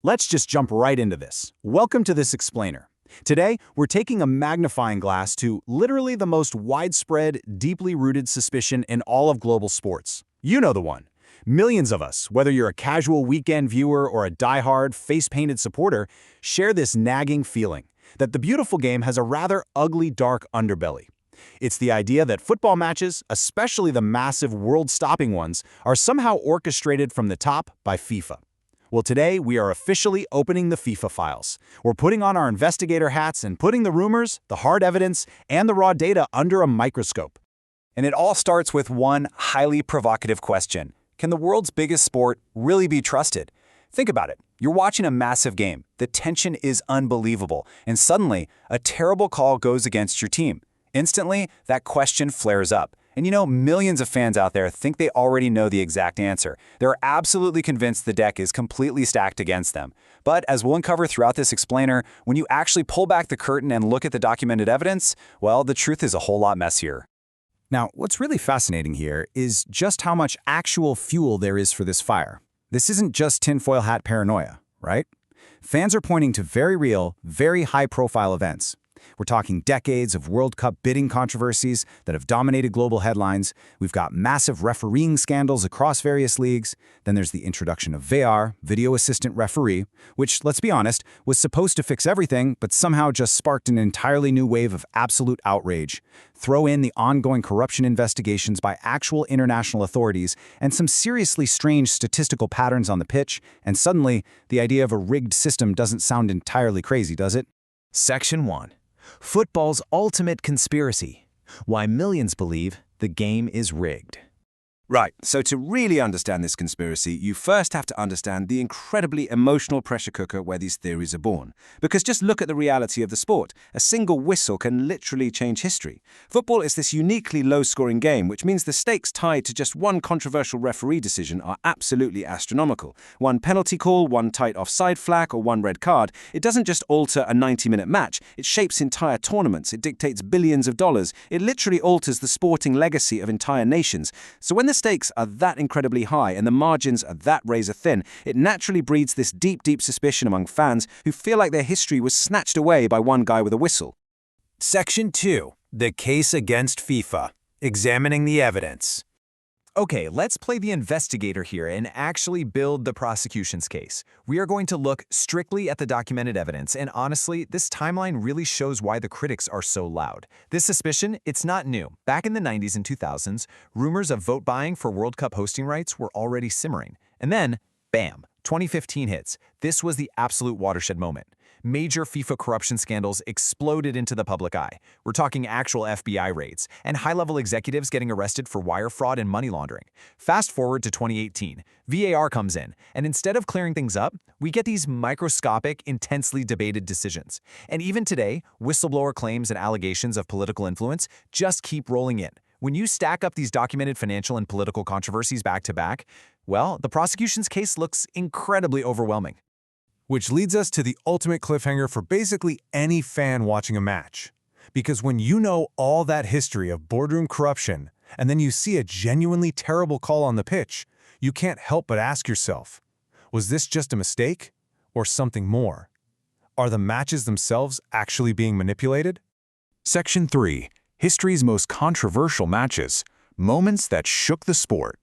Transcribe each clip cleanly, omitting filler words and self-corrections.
Let's just jump right into this. Welcome to this explainer. Today, we're taking a magnifying glass to literally the most widespread, deeply rooted suspicion in all of global sports. You know the one. Millions of us, whether you're a casual weekend viewer or a die-hard, face-painted supporter, share this nagging feeling that the beautiful game has a rather ugly, dark underbelly. It's the idea that football matches, especially the massive world-stopping ones, are somehow orchestrated from the top by FIFA. Well, today we are officially opening the FIFA files. We're putting on our investigator hats and putting the rumors, the hard evidence, and the raw data under a microscope. And it all starts with one highly provocative question. Can the world's biggest sport really be trusted? Think about it. You're watching a massive game. The tension is unbelievable. And suddenly, a terrible call goes against your team. Instantly, that question flares up. And you know, millions of fans out there think they already know the exact answer. They're absolutely convinced the deck is completely stacked against them. But as we'll uncover throughout this explainer, when you actually pull back the curtain and look at the documented evidence, well, the truth is a whole lot messier. Now, what's really fascinating here is just how much actual fuel there is for this fire. This isn't just tinfoil hat paranoia, right? Fans are pointing to very real, very high-profile events. We're talking decades of World Cup bidding controversies that have dominated global headlines. We've got massive refereeing scandals across various leagues. Then there's the introduction of VAR, Video Assistant Referee, which, let's be honest, was supposed to fix everything, but somehow just sparked an entirely new wave of absolute outrage. Throw in the ongoing corruption investigations by actual international authorities and some seriously strange statistical patterns on the pitch, and suddenly, the idea of a rigged system doesn't sound entirely crazy, does it? Section 1. Football's ultimate conspiracy. Why millions believe the game is rigged. Right, so to really understand this conspiracy, you first have to understand the incredibly emotional pressure cooker where these theories are born. Because just look at the reality of the sport. A single whistle can literally change history. Football is this uniquely low-scoring game, which means the stakes tied to just one controversial referee decision are absolutely astronomical. One penalty call, one tight offside flag, or one red card, it doesn't just alter a 90-minute match, it shapes entire tournaments, it dictates billions of dollars, it literally alters the sporting legacy of entire nations. So when the stakes are that incredibly high and the margins are that razor thin, it naturally breeds this deep suspicion among fans who feel like their history was snatched away by one guy with a whistle. Section 2. The case against FIFA. Examining the evidence. Okay, let's play the investigator here and actually build the prosecution's case. We are going to look strictly at the documented evidence, and honestly, this timeline really shows why the critics are so loud. This suspicion, it's not new. Back in the 90s and 2000s, rumors of vote buying for World Cup hosting rights were already simmering. And then, bam, 2015 hits. This was the absolute watershed moment. Major FIFA corruption scandals exploded into the public eye. We're talking actual FBI raids, and high-level executives getting arrested for wire fraud and money laundering. Fast forward to 2018, VAR comes in, and instead of clearing things up, we get these microscopic, intensely debated decisions. And even today, whistleblower claims and allegations of political influence just keep rolling in. When you stack up these documented financial and political controversies back to back, well, the prosecution's case looks incredibly overwhelming. Which leads us to the ultimate cliffhanger for basically any fan watching a match. Because when you know all that history of boardroom corruption, and then you see a genuinely terrible call on the pitch, you can't help but ask yourself, was this just a mistake, or something more? Are the matches themselves actually being manipulated? Section 3. History's most controversial matches. Moments that shook the sport.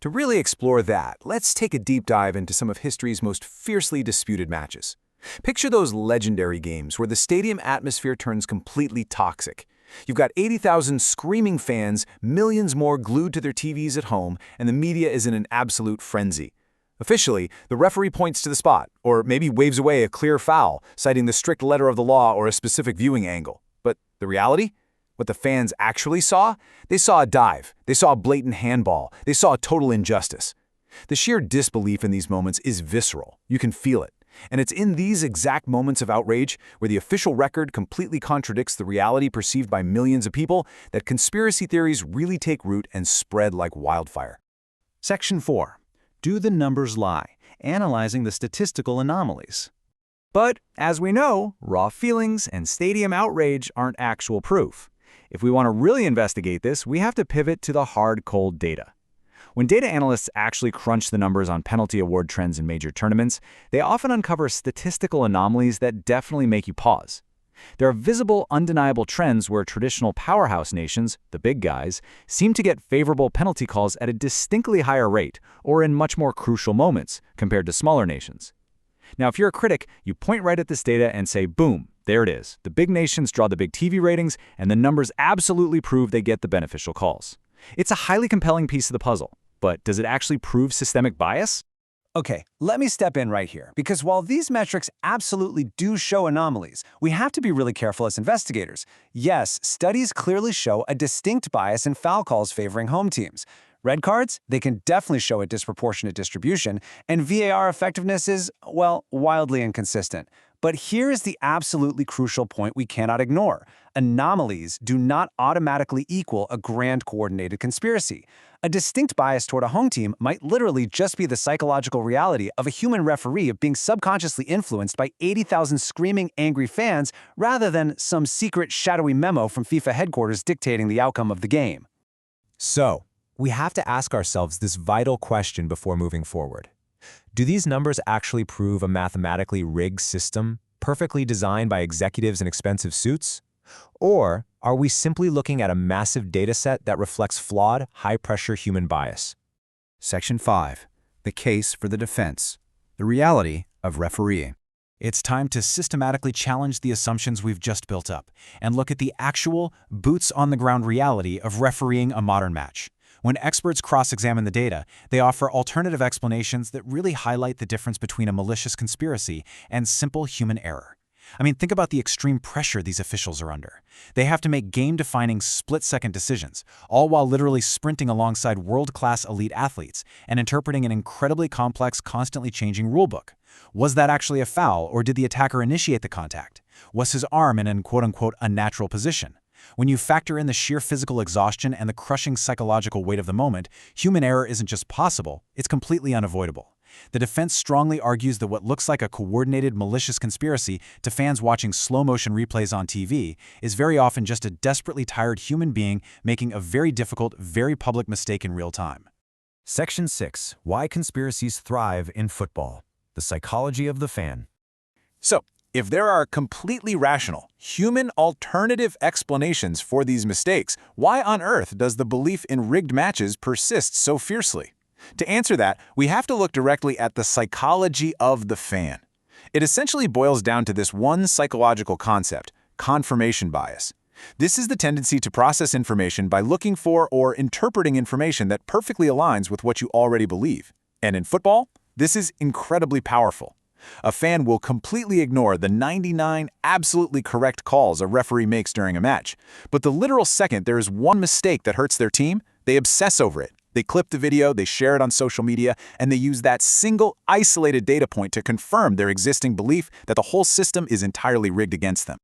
To really explore that, let's take a deep dive into some of history's most fiercely disputed matches. Picture those legendary games where the stadium atmosphere turns completely toxic. You've got 80,000 screaming fans, millions more glued to their TVs at home, and the media is in an absolute frenzy. Officially, the referee points to the spot, or maybe waves away a clear foul, citing the strict letter of the law or a specific viewing angle. But the reality? What the fans actually saw? They saw a dive. They saw a blatant handball. They saw a total injustice. The sheer disbelief in these moments is visceral. You can feel it. And it's in these exact moments of outrage, where the official record completely contradicts the reality perceived by millions of people, that conspiracy theories really take root and spread like wildfire. Section 4. Do the numbers lie? Analyzing the statistical anomalies. But, as we know, raw feelings and stadium outrage aren't actual proof. If we want to really investigate this, we have to pivot to the hard, cold data. When data analysts actually crunch the numbers on penalty award trends in major tournaments, they often uncover statistical anomalies that definitely make you pause. There are visible, undeniable trends where traditional powerhouse nations, the big guys, seem to get favorable penalty calls at a distinctly higher rate or in much more crucial moments compared to smaller nations. Now, if you're a critic, you point right at this data and say, boom, there it is. The big nations draw the big TV ratings, and the numbers absolutely prove they get the beneficial calls. It's a highly compelling piece of the puzzle, but does it actually prove systemic bias? Okay, let me step in right here, because while these metrics absolutely do show anomalies, we have to be really careful as investigators. Yes, studies clearly show a distinct bias in foul calls favoring home teams. Red cards, they can definitely show a disproportionate distribution, and VAR effectiveness is, well, wildly inconsistent. But here is the absolutely crucial point we cannot ignore. Anomalies do not automatically equal a grand coordinated conspiracy. A distinct bias toward a home team might literally just be the psychological reality of a human referee being subconsciously influenced by 80,000 screaming, angry fans rather than some secret, shadowy memo from FIFA headquarters dictating the outcome of the game. So, we have to ask ourselves this vital question before moving forward. Do these numbers actually prove a mathematically rigged system, perfectly designed by executives in expensive suits? Or are we simply looking at a massive dataset that reflects flawed, high-pressure human bias? Section 5. The case for the defense. The reality of refereeing. It's time to systematically challenge the assumptions we've just built up and look at the actual, boots-on-the-ground reality of refereeing a modern match. When experts cross-examine the data, they offer alternative explanations that really highlight the difference between a malicious conspiracy and simple human error. I mean, think about the extreme pressure these officials are under. They have to make game-defining split-second decisions, all while literally sprinting alongside world-class elite athletes and interpreting an incredibly complex, constantly changing rulebook. Was that actually a foul, or did the attacker initiate the contact? Was his arm in an quote-unquote unnatural position? When you factor in the sheer physical exhaustion and the crushing psychological weight of the moment, human error isn't just possible, it's completely unavoidable. The defense strongly argues that what looks like a coordinated, malicious conspiracy to fans watching slow-motion replays on TV is very often just a desperately tired human being making a very difficult, very public mistake in real time. Section 6. Why conspiracies thrive in football. The psychology of the fan. So, if there are completely rational, human alternative explanations for these mistakes, why on earth does the belief in rigged matches persist so fiercely? To answer that, we have to look directly at the psychology of the fan. It essentially boils down to this one psychological concept, confirmation bias. This is the tendency to process information by looking for or interpreting information that perfectly aligns with what you already believe. And in football, this is incredibly powerful. A fan will completely ignore the 99 absolutely correct calls a referee makes during a match. But the literal second there is one mistake that hurts their team, they obsess over it. They clip the video, they share it on social media, and they use that single isolated data point to confirm their existing belief that the whole system is entirely rigged against them.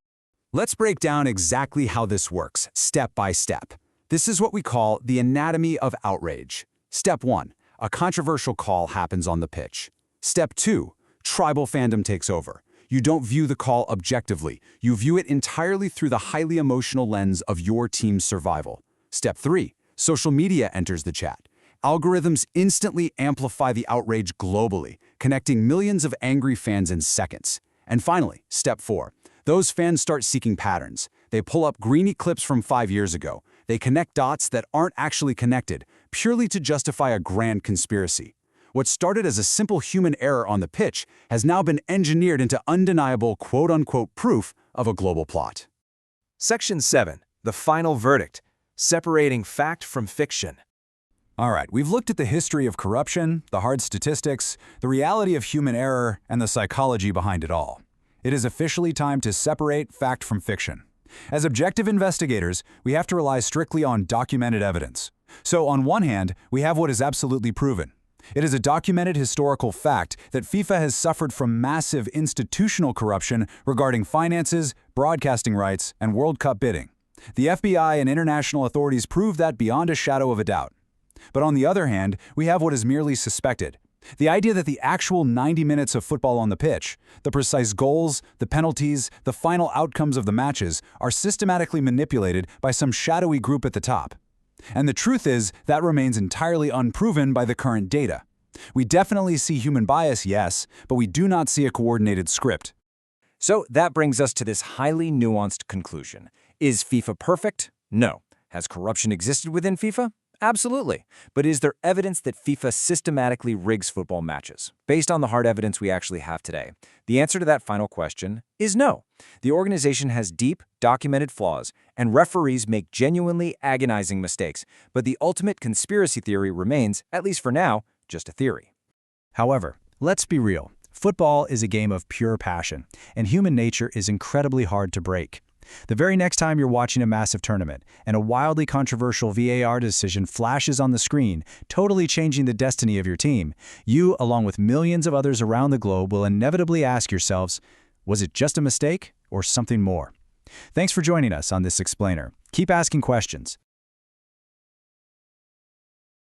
Let's break down exactly how this works, step by step. This is what we call the anatomy of outrage. Step 1. A controversial call happens on the pitch. Step 2. Tribal fandom takes over. You don't view the call objectively. You view it entirely through the highly emotional lens of your team's survival. Step 3. Social media enters the chat. Algorithms instantly amplify the outrage globally, connecting millions of angry fans in seconds. And finally, step 4. Those fans start seeking patterns. They pull up grainy clips from 5 years ago. They connect dots that aren't actually connected, purely to justify a grand conspiracy. What started as a simple human error on the pitch has now been engineered into undeniable quote-unquote proof of a global plot. Section 7. The final verdict. Separating fact from fiction. All right, we've looked at the history of corruption, the hard statistics, the reality of human error, and the psychology behind it all. It is officially time to separate fact from fiction. As objective investigators, we have to rely strictly on documented evidence. So on one hand, we have what is absolutely proven. It is a documented historical fact that FIFA has suffered from massive institutional corruption regarding finances, broadcasting rights, and World Cup bidding. The FBI and international authorities prove that beyond a shadow of a doubt. But on the other hand, we have what is merely suspected. The idea that the actual 90 minutes of football on the pitch, the precise goals, the penalties, the final outcomes of the matches are systematically manipulated by some shadowy group at the top. And the truth is, that remains entirely unproven by the current data. We definitely see human bias, yes, but we do not see a coordinated script. So that brings us to this highly nuanced conclusion. Is FIFA perfect? No. Has corruption existed within FIFA? Absolutely. But is there evidence that FIFA systematically rigs football matches? Based on the hard evidence we actually have today, the answer to that final question is no. The organization has deep, documented flaws, and referees make genuinely agonizing mistakes, but the ultimate conspiracy theory remains, at least for now, just a theory. However, let's be real. Football is a game of pure passion, and human nature is incredibly hard to break. The very next time you're watching a massive tournament and a wildly controversial VAR decision flashes on the screen, totally changing the destiny of your team, you, along with millions of others around the globe, will inevitably ask yourselves, was it just a mistake or something more? Thanks for joining us on this explainer. Keep asking questions,